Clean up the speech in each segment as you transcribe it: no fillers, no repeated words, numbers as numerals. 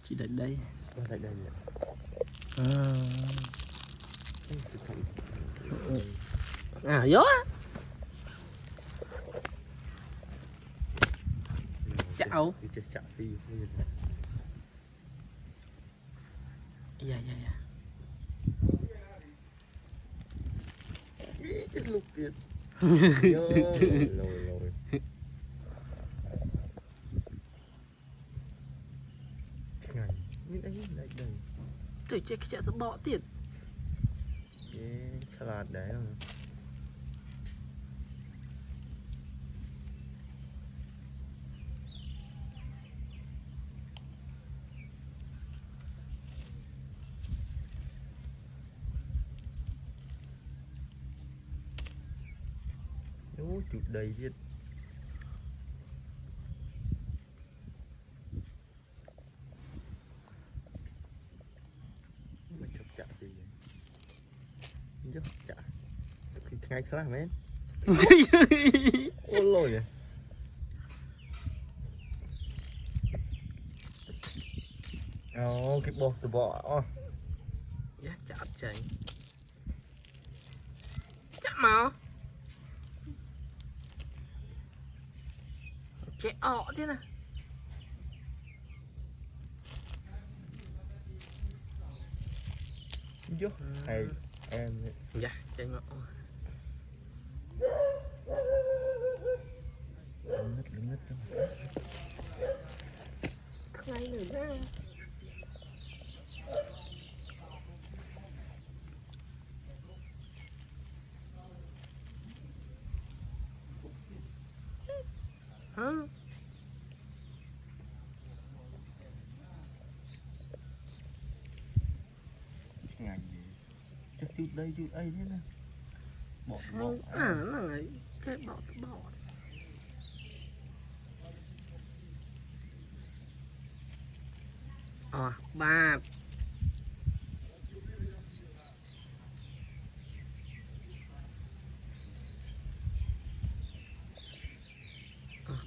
chỉ đặt đây Tại đây nhỉ. Gió chạo Chạo phi. dạ Chết lục tiền. Lồi. Ngày biết ấy lại đây. trời chơi cái chợ sẽ bỏ tiền Cái salad đấy không? Ủa chụp đầy viết. Mình chụp chạ gì vậy? Chụp chạ. Thì ngày khá là mến. Ôi lôi vậy. Ồ, cái bò từ bò. dạ chạo chạy chắc mà chạy ọ thế nào Vô hay em dạ chạy ngọ Lưng nít ngay nữa ra hả ngày gì chắc chút đây chút ấy thế nè bỏ nó ngày cái bỏ ba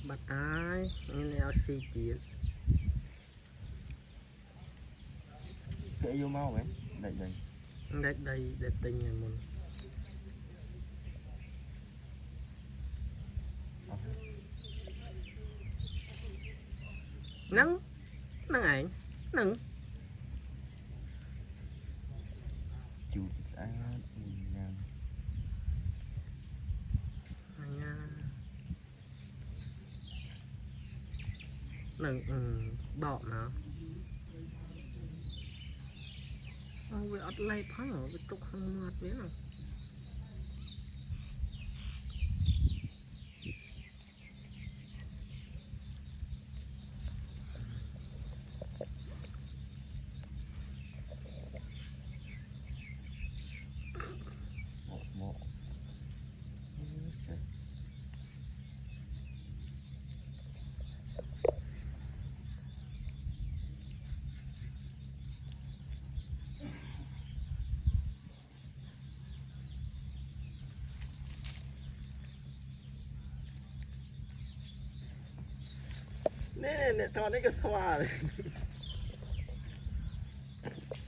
bắt ai như leo xì tiền cái vô mau vậy đây để tình này mình nắng ảnh nắng chụp ăn nắng bỏ nó về ọt lay phăng ở cái tục hàng mượt biết nào một nè thằng này cái thằng này